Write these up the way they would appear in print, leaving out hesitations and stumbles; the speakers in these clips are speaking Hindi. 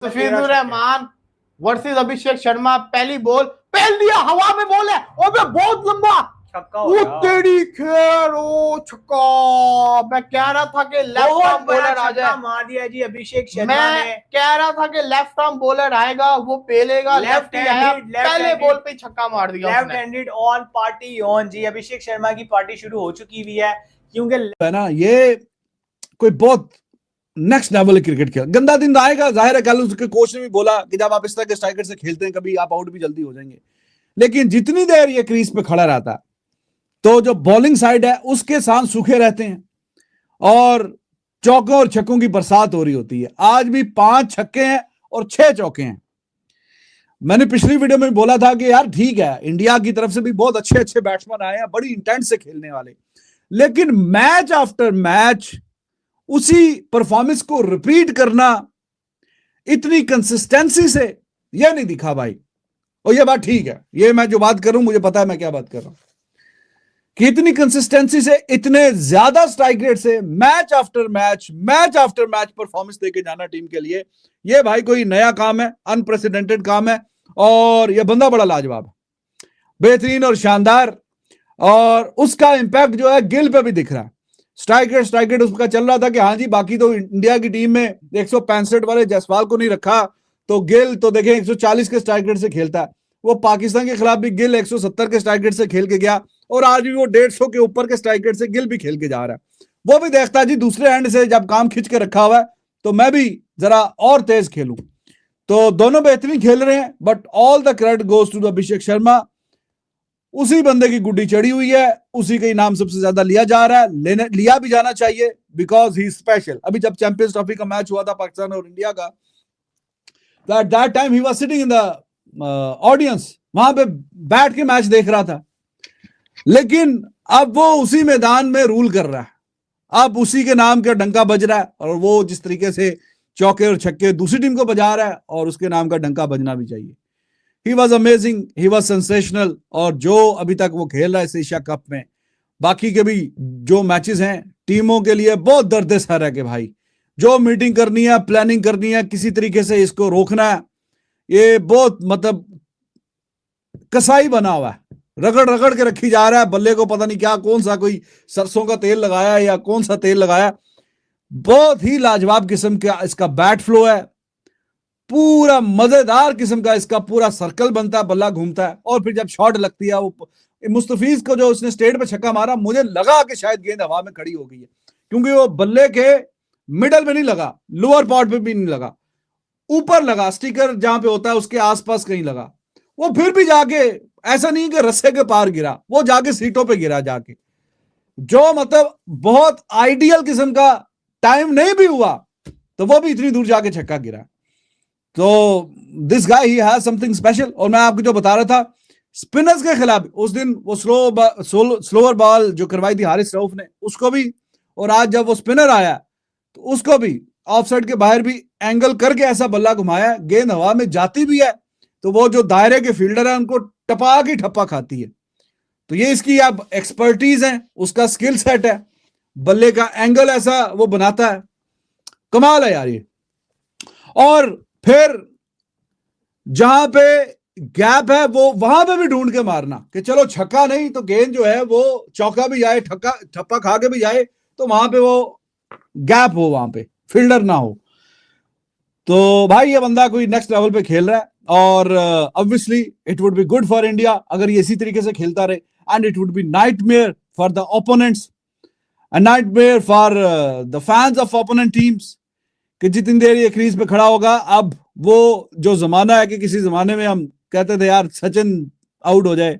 मुस्तफिजुर रहमान वर्सेस अभिषेक शर्मा, पहली बॉल पहल दिया, हवा में बॉल है और बहुत लंबा छक्का वो तेरी खैर, ओ छक्का। मैं कह रहा था कि लेफ्ट आर्म बॉलर आ जाए, मार दिया जी अभिषेक शर्मा मैं ने। कह रहा था कि लेफ्ट आर्म बॉलर आएगा, वो पेलेगा, लेफ्ट आया, पहले बॉल पे छक्का मार दिया। Left handed on party on जी, अभिषेक शर्मा की पार्टी शुरू हो चुकी हुई है, क्योंकि है ना, ये कोई बहुत नेक्स्ट लेवल क्रिकेट खेल। गंदा दिन आएगा, जाहिर है। कल उसके कोच ने भी बोला कि जब आप इस तरह के स्ट्राइकर से खेलते हैं कभी आप आउट भी जल्दी हो जाएंगे, लेकिन जितनी देर ये क्रीज पे खड़ा रहता है तो जो बॉलिंग साइड है उसके सांस सूखे रहते हैं और चौकों और छक्कों की बरसात हो रही होती है। आज भी 5 छक्के हैं और 6 चौके हैं। मैंने पिछली वीडियो में बोला था कि यार ठीक है, इंडिया की तरफ से भी बहुत अच्छे अच्छे बैट्समैन आए हैं, बड़ी इंटेंट से खेलने वाले, लेकिन मैच आफ्टर मैच उसी परफॉर्मेंस को रिपीट करना इतनी कंसिस्टेंसी से यह नहीं दिखा भाई। और यह बात ठीक है, ये मैं जो बात करूं मुझे पता है मैं क्या बात कर रहा हूं, कि इतनी कंसिस्टेंसी से, इतने ज्यादा स्ट्राइक रेट से मैच आफ्टर मैच परफॉर्मेंस देके जाना टीम के लिए, यह भाई कोई नया काम है, अनप्रेसिडेंटेड काम है। और यह बंदा बड़ा लाजवाब है, बेहतरीन और शानदार, और उसका इंपैक्ट जो है गिल पे भी दिख रहा है। स्ट्राइक रेट उसका चल रहा था कि हाँ जी, बाकी तो इंडिया की टीम में 165 वाले जायसवाल को नहीं रखा, तो गिल तो देखें 140 के स्ट्राइक रेट से खेलता है। वो पाकिस्तान के खिलाफ भी गिल 170 के स्ट्राइक रेट से खेल के गया, और आज भी वो 150 के ऊपर के स्ट्राइक रेट से गिल भी खेल के जा रहा है। वो भी देखता है जी दूसरे एंड से जब काम खींच के रखा हुआ है तो मैं भी जरा और तेज खेलूं। तो दोनों बेहतरीन खेल रहे हैं, but all the credit goes to Abhishek Sharma. उसी बंदे की गुड्डी चढ़ी हुई है, उसी का इनाम सबसे ज्यादा लिया जा रहा है, लिया भी जाना चाहिए, बिकॉज ही स्पेशल। अभी जब चैंपियंस ट्रॉफी का मैच हुआ था पाकिस्तान और इंडिया का, at that time he was sitting in the audience, वहां पे बैठ के मैच देख रहा था, लेकिन अब वो उसी मैदान में रूल कर रहा है, अब उसी के नाम का डंका बज रहा है, और वो जिस तरीके से चौके और छक्के दूसरी टीम को बजा रहा है, और उसके नाम का डंका बजना भी चाहिए। He was amazing, he was sensational, और जो अभी तक वो खेल रहा है इस एशिया कप में, बाकी के भी जो मैचेस हैं टीमों के लिए बहुत दर्द सर है कि भाई जो मीटिंग करनी है, प्लानिंग करनी है, किसी तरीके से इसको रोकना है, ये बहुत मतलब कसाई बना हुआ है, रगड़ रगड़ के रखी जा रहा है बल्ले को, पता नहीं क्या, कौन सा कोई सरसों का तेल लगाया या कौन सा तेल लगाया। बहुत ही लाजवाब किस्म का इसका बैट फ्लो है, पूरा मजेदार किस्म का इसका पूरा सर्कल बनता है, बल्ला घूमता है, और फिर जब शॉट लगती है, वो मुस्तफीज को जो उसने स्टेट पे छक्का मारा, मुझे लगा कि शायद गेंद हवा में खड़ी हो गई है, क्योंकि वो बल्ले के मिडल में नहीं लगा, लोअर पार्ट पे भी नहीं लगा, ऊपर लगा, स्टिकर जहां पे होता है उसके आसपास कहीं लगा। वो फिर भी जाके ऐसा नहीं कि रस्से के पार गिरा, वो जाके सीटों पे गिरा जाके, जो मतलब बहुत आइडियल किस्म का, टाइम नहीं भी हुआ तो वो भी इतनी दूर जाके छक्का गिरा। तो this guy he has something special. और मैं आपको जो बता रहा था स्पिनर्स के खिलाफ, उस दिन वो स्लोअर बॉल जो करवाई थी हारिस रऊफ ने, उसको भी, और आज जब वो स्पिनर आया तो उसको भी ऑफ साइड के बाहर भी एंगल करके ऐसा बल्ला घुमाया, गेंद हवा में जाती भी है तो वो जो दायरे के फील्डर है उनको टपा की ठप्पा खाती है। तो ये इसकी अब एक्सपर्टीज है, उसका स्किल सेट है, बल्ले का एंगल ऐसा वो बनाता है, कमाल है यार ये। और फिर जहां पे गैप है वो वहां पे भी ढूंढ के मारना कि चलो छक्का नहीं तो गेंद जो है वो चौका भी जाए, ठप्पा खा के भी जाए, तो वहां पे वो गैप हो, वहां पे फील्डर ना हो। तो भाई ये बंदा कोई नेक्स्ट लेवल पे खेल रहा है, और obviously it would be good for India अगर ये इसी तरीके से खेलता रहे, and it would be nightmare for the opponents, and nightmare for the fans of opponent teams, कि जितनी देर ये क्रीज पे खड़ा होगा, अब वो जो जमाना है कि किसी जमाने में हम कहते थे यार सचिन आउट हो जाए,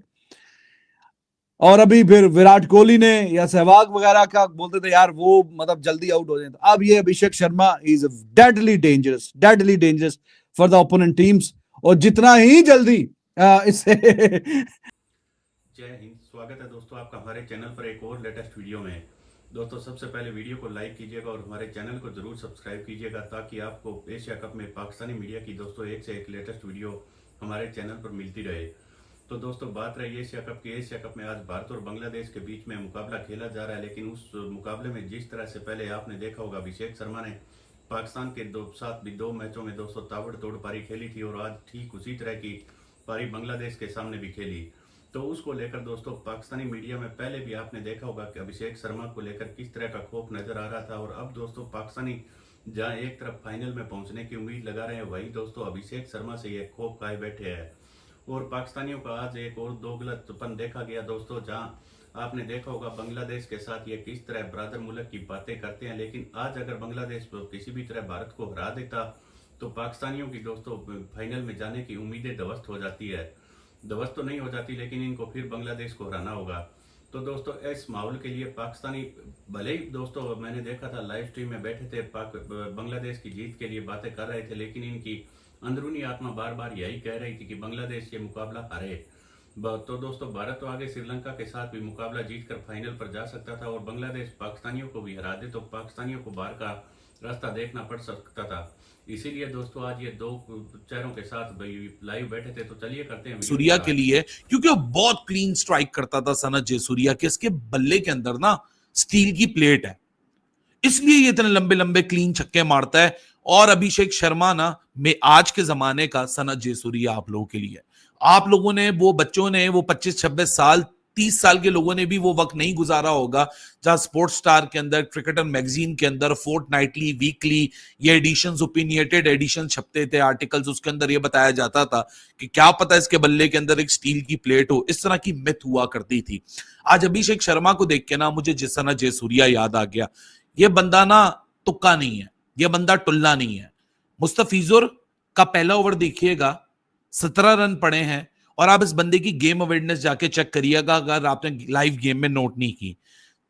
और अभी फिर विराट कोहली ने या सहवाग वगैरह का बोलते थे यार वो मतलब जल्दी आउट हो जाए, तो अब ये Abhishek Sharma is deadly dangerous for the opponent teams, और जितना ही जल्दी इससे जय हिंद, स्वागत है दोस्तों आपका हमारे चैनल पर एक और लेटेस्ट वीडियो में। दोस्तों सबसे पहले वीडियो को लाइक कीजिएगा और हमारे चैनल को जरूर सब्सक्राइब कीजिएगा, ताकि आपको एशिया कप में पाकिस्तानी मीडिया की दोस्तों एक से एक लेटेस्ट वीडियो हमारे चैनल पर मिलती रहे। तो दोस्तों बात रही एशिया कप की। एशिया कप में आज भारत और बांग्लादेश के बीच में मुकाबला खेला जा रहा है, लेकिन उस मुकाबले में जिस तरह से पहले आपने देखा होगा अभिषेक शर्मा ने पाकिस्तान के साथ भी 2 मैचों में दोस्तों ताबड़तोड़ पारी खेली थी और आज ठीक उसी तरह की पारी बांग्लादेश के सामने भी खेली। तो उसको लेकर दोस्तों पाकिस्तानी मीडिया में पहले भी आपने देखा होगा कि अभिषेक शर्मा को लेकर किस तरह का खौफ नजर आ रहा था, और अब दोस्तों पाकिस्तानी जहां एक तरफ फाइनल में पहुंचने की उम्मीद लगा रहे हैं, वही दोस्तों अभिषेक शर्मा से ये खौफ खाए बैठे हैं। और पाकिस्तानियों का आज एक और दोगलतपन देखा गया दोस्तों, जहां आपने देखा होगा बांग्लादेश के साथ ये किस तरह ब्रदर मुल्क की बातें करते हैं, लेकिन आज अगर बांग्लादेश किसी भी तरह भारत को हरा देता तो पाकिस्तानियों की दोस्तों फाइनल में जाने की उम्मीदें ध्वस्त हो जाती है। ध्वस्त तो नहीं हो जाती, लेकिन इनको फिर बांग्लादेश को हराना होगा। तो दोस्तों इस माहौल के लिए पाकिस्तानी भले ही दोस्तों मैंने देखा था लाइव स्ट्रीम में बैठे थे, बांग्लादेश की जीत के लिए बातें कर रहे थे, लेकिन इनकी अंदरूनी आत्मा बार बार यही कह रही थी कि बांग्लादेश ये मुकाबला हारे। तो दोस्तों भारत तो आगे श्रीलंका के साथ भी मुकाबला जीतकर फाइनल पर जा सकता था, और बांग्लादेश पाकिस्तानियों को भी हरा दे तो पाकिस्तानियों को बाहर का रास्ता देखना पड़ सकता था। इसीलिए दोस्तों आज ये 2 चेहरों के साथ लाइव बैठे थे। तो चलिए करते हैं सूर्या के लिए, क्योंकि वो बहुत क्लीन स्ट्राइक करता था सनत जयसूर्या के, इसके बल्ले के अंदर ना स्टील की प्लेट है, इसलिए ये इतने लंबे लंबे क्लीन छक्के मारता है। और अभिषेक शर्मा ना में आज के जमाने का सनत जयसूर्या आप लोगों के लिए। आप लोगों ने, वो बच्चों ने, वो 25-26 साल 30 साल के लोगों ने भी वो वक्त नहीं गुजारा होगा जहां स्पोर्ट्स स्टार के अंदर, क्रिकेटर मैगजीन के अंदर फोर्टनाइटली, वीकली ये एडिशंस, ओपिनियटेड एडिशन छपते थे, आर्टिकल्स, उसके अंदर ये बताया जाता था कि क्या पता इसके बल्ले के अंदर एक स्टील की प्लेट हो। इस तरह की मिथ हुआ करती थी। आज अभिषेक शर्मा को देख के ना मुझे सनत जयसूर्या याद आ गया। ये बंदा ना तुक्का नहीं है, ये बंदा टुल्ला नहीं है। मुस्तफिजुर का पहला ओवर देखिएगा, 17 रन पड़े हैं, और आप इस बंदे की गेम अवेयरनेस जाके चेक करिएगा अगर आपने लाइव गेम में नोट नहीं की।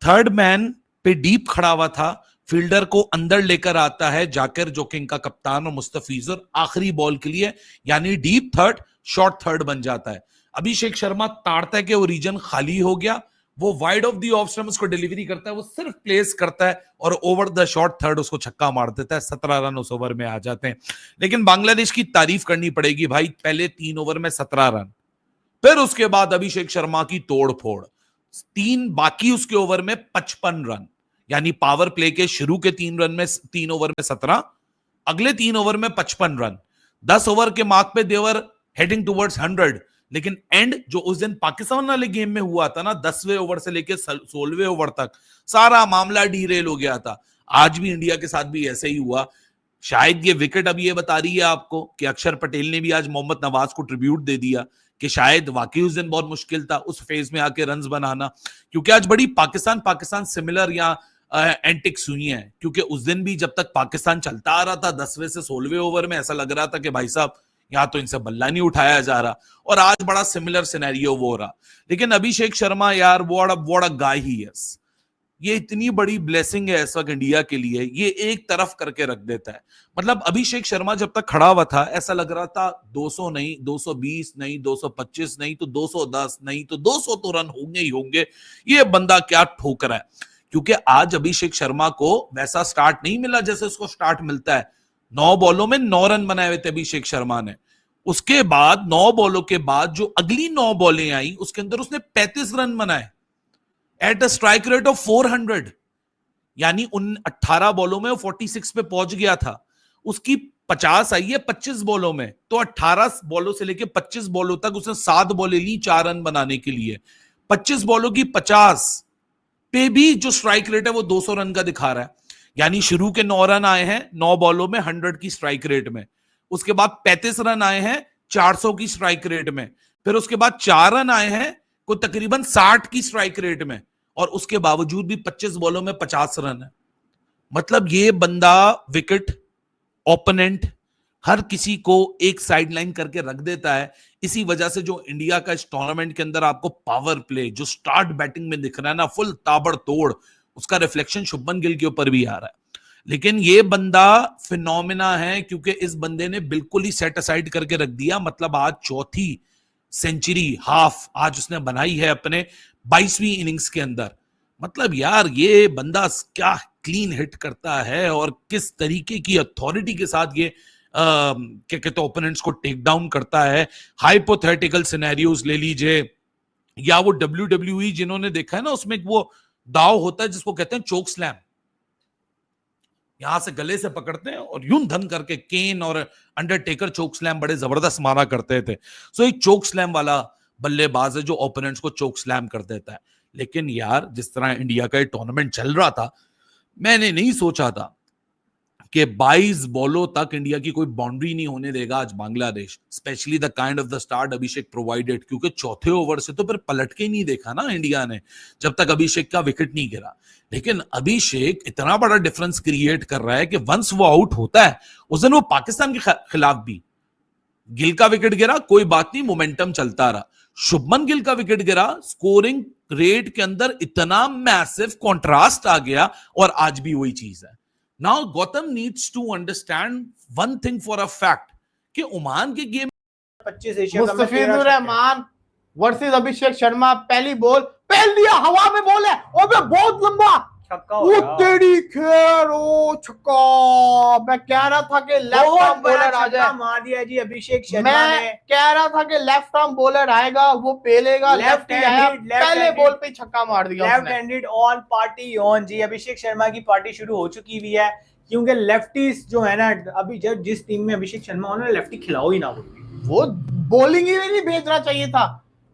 थर्ड मैन पे डीप खड़ा हुआ था, फील्डर को अंदर लेकर आता है जाकिर, जो कि इनका कप्तान, और मुस्तफिजुर आखिरी बॉल के लिए यानी डीप थर्ड, शॉर्ट थर्ड बन जाता है। अभिषेक शर्मा ताड़ता है कि वो रीजन खाली हो गया, वो wide of the off stump उसको डिलीवरी करता है, वो सिर्फ प्लेस करता है और ओवर द शॉर्ट थर्ड उसको छक्का मार देता है। 17 रन उस ओवर में आ जाते हैं। लेकिन बांग्लादेश की तारीफ करनी पड़ेगी भाई, पहले 3 ओवर में 17 रन, फिर उसके बाद अभिषेक शर्मा की तोड़ फोड़, 3 बाकी उसके ओवर में 55 रन, यानी पावर प्ले के शुरू के 3 ओवर में 17, अगले 3 ओवर में 55 रन। 10 ओवर के मार्क पे देवर हेडिंग टुवर्ड्स 100, लेकिन एंड जो उस दिन पाकिस्तान वाले गेम में हुआ था ना, 10वें ओवर से लेकर 16वें ओवर तक सारा मामला डीरेल हो गया था। आज भी इंडिया के साथ भी ऐसे ही हुआ। शायद ये विकेट अब ये बता रही है आपको कि अक्षर पटेल ने भी आज मोहम्मद नवाज को ट्रिब्यूट दे दिया कि शायद वाकई उस दिन बहुत मुश्किल था उस फेज में आके रन्स बनाना, क्योंकि आज बड़ी पाकिस्तान सिमिलर या एंटिक्स हुई हैं। क्योंकि उस दिन भी जब तक पाकिस्तान चलता आ रहा था 10वें से 16वें ओवर में ऐसा लग रहा था कि भाई साहब यहाँ तो इनसे बल्ला नहीं उठाया जा रहा, और आज बड़ा सिमिलर सिनेरियो वो हो रहा। लेकिन अभिषेक शर्मा यार what a guy he is, ये इतनी बड़ी ब्लेसिंग है इस वक्त इंडिया के लिए, ये एक तरफ करके रख देता है। मतलब अभिषेक शर्मा जब तक खड़ा हुआ था ऐसा लग रहा था 200 नहीं, 220 नहीं, 225 नहीं तो 210 नहीं तो 200 तो रन होंगे ही होंगे। ये बंदा क्या ठोक रहा है, क्योंकि आज अभिषेक शर्मा को वैसा स्टार्ट नहीं मिला जैसे उसको स्टार्ट मिलता है। 9 बॉलों में 9 रन बनाए हुए थे अभिषेक शर्मा ने। उसके बाद 9 बॉलों के बाद जो अगली 9 बॉलें आई उसके अंदर उसने 35 रन बनाए at a strike rate of 400, यानी उन 18 बॉलों में वो 46 पे पहुंच गया था। उसकी 50 आई है 25 बॉलों में, तो 18 बॉलों से लेके 25 बॉलों तक उसने 7 बॉलें ली 4 रन बनाने के लिए। 25 बॉलों की 50 पे भी जो स्ट्राइक रेट है वो 200 रन का दिखा रहा है, यानी शुरू के 9 रन आए हैं 9 बॉलों में 100 की स्ट्राइक रेट में, उसके बाद 35 रन आए हैं 400 की स्ट्राइक रेट में, फिर उसके बाद 4 रन आए हैं कोई तकरीबन 60 की स्ट्राइक रेट में, और उसके बावजूद भी 25 बॉलों में 50 रन है। मतलब ये बंदा विकेट, ओपोनेंट, हर किसी को एक साइडलाइन करके रख देता है। इसी वजह से जो इंडिया का इस टूर्नामेंट के अंदर आपको पावर प्ले जो स्टार्ट बैटिंग में दिख रहा है ना, फुल ताबड़तोड़, उसका रिफ्लेक्शन शुभमन गिल के ऊपर भी आ रहा है। लेकिन ये बंदा फिनोमिना है, क्योंकि इस बंदे ने बिल्कुल ही सेट असाइड करके रख दिया। मतलब आज चौथी सेंचुरी हाफ आज उसने बनाई है अपने 22वीं इनिंग्स के अंदर। मतलब यार ये बंदा क्या क्लीन हिट करता है और किस तरीके की अथॉरिटी के साथ ये क्या कहते हैं ओपोनेंट्स को टेक डाउन करता है। हाइपोथेटिकल सिनेरियोज ले लीजिए, या वो WWE जिन्होंने देखा है ना, उसमें वो दाव होता है जिसको कहते हैं चोक स्लैम, यहां से गले से पकड़ते हैं और यूं धन करके केन और अंडरटेकर चोक स्लैम बड़े जबरदस्त मारा करते थे। सो एक चोक स्लैम वाला बल्लेबाज है जो ओपोनेंट्स को चोक स्लैम कर देता है। लेकिन यार जिस तरह इंडिया का टूर्नामेंट चल रहा था, मैंने नहीं सोचा था कि 22 बॉलों तक इंडिया की कोई बाउंड्री नहीं होने देगा आज Bangladesh, specially the kind of the start Abhishek provided, क्योंकि चौथे ओवर से तो फिर पलट के नहीं देखा ना इंडिया ने जब तक अभिषेक का विकेट नहीं गिरा। लेकिन अभिषेक इतना बड़ा डिफरेंस क्रिएट कर रहा है कि वंस वो आउट होता है, उस दिन वो पाकिस्तान के खिलाफ भी गिल का विकेट गिरा, कोई बात नहीं, मोमेंटम चलता रहा। शुभमन गिल का विकेट गिरा, स्कोरिंग रेट के अंदर इतना मैसिव कॉन्ट्रास्ट आ गया, और आज भी वही चीज है। Now Gautam needs to understand one thing for a fact कि ओमान के गेम 25 एशिया कप में मुस्तफिजुर रहमान वर्सेस अभिषेक शर्मा, पहली बॉल पहल दिया, हवा में बॉल है, ओबे बहुत लंबा छक्का हो वो गया। तेरी खैर, ओ छक्का। मैं कह रहा था कि लेफ्ट बहुत आर्म बड़ा बॉलर आ छक्का जाए, मार दिया जी अभिषेक शर्मा मैं ने। कह रहा था कि लेफ्ट आर्म बॉलर आएगा, वो पेलेगा, लेफ्ट ही आया, Left-handed, पहले left-handed, बॉल पे ही छक्का मार दिया लेफ्ट उसने। हैंडेड ऑन पार्टी ऑन जी। अभिषेक शर्मा की पार्टी शुरू हो चुकी हुई है, क्योंकि लेफ्टीज जो है ना, अभी जब जिस टीम में अभिषेक शर्मा हो ना, लेफ्टी खिलाओ ही ना वो बॉलिंग ही नहीं भेजना चाहिए था,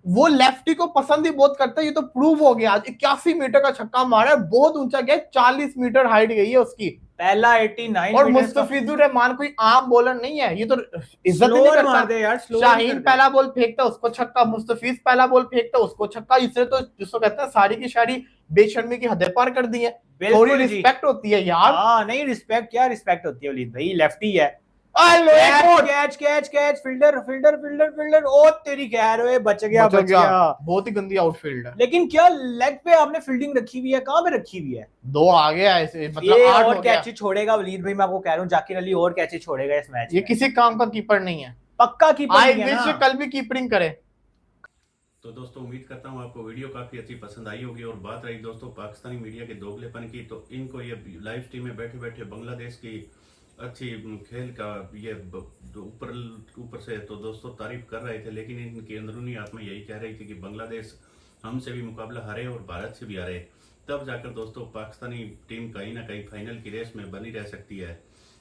वो लेफ्टी को पसंद ही बहुत करता है, ये तो प्रूव हो गया। आज 81 मीटर का छक्का मारा है, बहुत ऊंचा गया, 40 मीटर हाइट गई है उसकी। पहला 89 और मीटर मुस्तफिजुर रहमान कोई आम बॉलर नहीं है, ये तो इज्जत ही नहीं स्लोअर मार करता। दे यार, स्लोअर शाहीन कर दे। पहला बॉल फेंकता उसको छक्का, मुस्तफिज पहला बॉल फेंकता उसको छक्का। इससे तो जिसको कहते हैं सारी की सारी बेशर्मी की हदें पार कर दी है। बिल्कुल थोड़ी जी। रिस्पेक्ट होती है यार। हाँ नहीं, रिस्पेक्ट क्या रिस्पेक्ट होती है वलीद भाई, लेफ्टी है। Catch catch fielder fielder fielder fielder, ओ तेरी खैर, ओए बच गया बच गया। बहुत ही गंदी आउटफील्ड है। लेकिन क्या लेग पे आपने फील्डिंग रखी हुई है, कहाँ पे रखी हुई है? दो आ गया ऐसे, मतलब ये 8 और हो गया। कैचे छोड़ेगा वलीद भाई, मैं आपको कह रहा हूँ, जाकिर अली और कैचे छोड़ेगा इस मैच ये में। किसी काम का कीपर नहीं है, पक्का कीपर आई नहीं है विश ना। कल भी कीपरिंग करे। तो दोस्तों उम्मीद करता हूँ आपको वीडियो काफी अच्छी पसंद आई होगी। और बात रही दोस्तों पाकिस्तानी मीडिया के दोगलेपन की, तो इनको ये लाइव स्ट्रीम में बैठे बैठे बांग्लादेश की अच्छी खेल का ये ऊपर से तो दोस्तों तारीफ कर रहे थे, लेकिन इनकी अंदरूनी आत्मा यही कह रही थी कि बांग्लादेश हमसे भी मुकाबला हारे और भारत से भी हारे, तब जाकर दोस्तों पाकिस्तानी टीम कहीं ना कहीं फाइनल की रेस में बनी रह सकती है।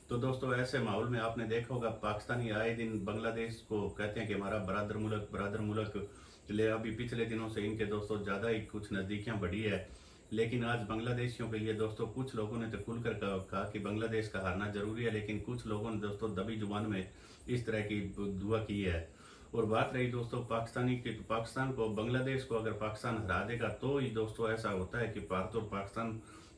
तो दोस्तों ऐसे माहौल में आपने देखा होगा पाकिस्तानी आए दिन बांग्लादेश को कहते हैं कि हमारा बरादर मुल्क ले, अभी पिछले दिनों से इनके दोस्तों ज़्यादा ही कुछ नज़दीकियाँ बढ़ी है। लेकिन आज बांग्लादेशियों के लिए दोस्तों कुछ लोगों ने तो खुलकर कहा कि बांग्लादेश का हारना जरूरी है, लेकिन कुछ लोगों ने दोस्तों दबी जुबान में इस तरह की दुआ की है। और बात रही दोस्तों पाकिस्तानी की, तो पाकिस्तान को, बांग्लादेश को अगर पाकिस्तान हरा देगा तो ही दोस्तों ऐसा होता है कि भारत और पाकिस्तान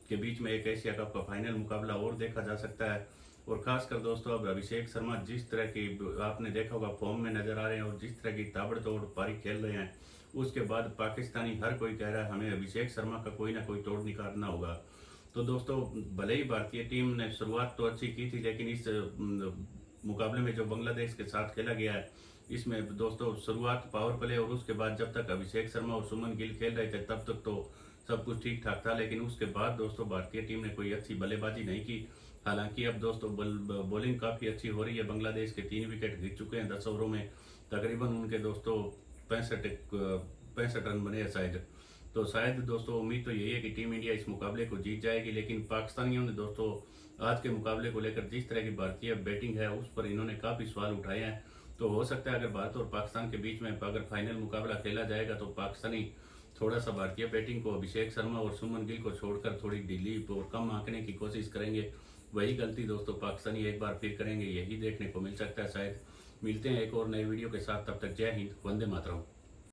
के बीच में एक एशिया कप का फाइनल मुकाबला और देखा जा सकता है। और खासकर दोस्तों अब अभिषेक शर्मा जिस तरह की आपने देखा होगा फॉर्म में नजर आ रहे हैं और जिस तरह की ताबड़तोड़ पारी खेल रहे हैं, उसके बाद पाकिस्तानी हर कोई कह रहा है हमें अभिषेक शर्मा का कोई ना कोई तोड़ निकालना होगा। तो दोस्तों भले ही भारतीय टीम ने शुरुआत तो अच्छी की थी, लेकिन इस मुकाबले में जो बांग्लादेश के साथ खेला गया है, इसमें दोस्तों शुरुआत पावर प्ले और उसके बाद जब तक अभिषेक शर्मा और सुमन गिल खेल रहे थे तब तक तो सब कुछ ठीक ठाक था, लेकिन उसके बाद दोस्तों भारतीय टीम ने कोई अच्छी बल्लेबाजी नहीं की। हालांकि अब दोस्तों बॉलिंग काफ़ी अच्छी हो रही है, बांग्लादेश के 3 विकेट गिर चुके हैं 10 ओवरों में, तकरीबन उनके दोस्तों 65 रन बने हैं शायद। तो शायद दोस्तों उम्मीद तो यही है कि टीम इंडिया इस मुकाबले को जीत जाएगी, लेकिन पाकिस्तानियों ने दोस्तों आज के मुकाबले को लेकर जिस तरह की भारतीय बैटिंग है उस पर इन्होंने काफ़ी सवाल उठाए हैं। तो हो सकता है अगर भारत और पाकिस्तान के बीच में अगर फाइनल मुकाबला खेला जाएगा तो पाकिस्तानी थोड़ा सा भारतीय बैटिंग को अभिषेक शर्मा और सुमन गिल को छोड़कर थोड़ी ढीली और कम आंकने की कोशिश करेंगे। वही गलती दोस्तों पाकिस्तानी एक बार फिर करेंगे, यही देखने को मिल सकता है शायद। मिलते हैं एक और नए वीडियो के साथ, तब तक जय हिंद, वंदे मातरम।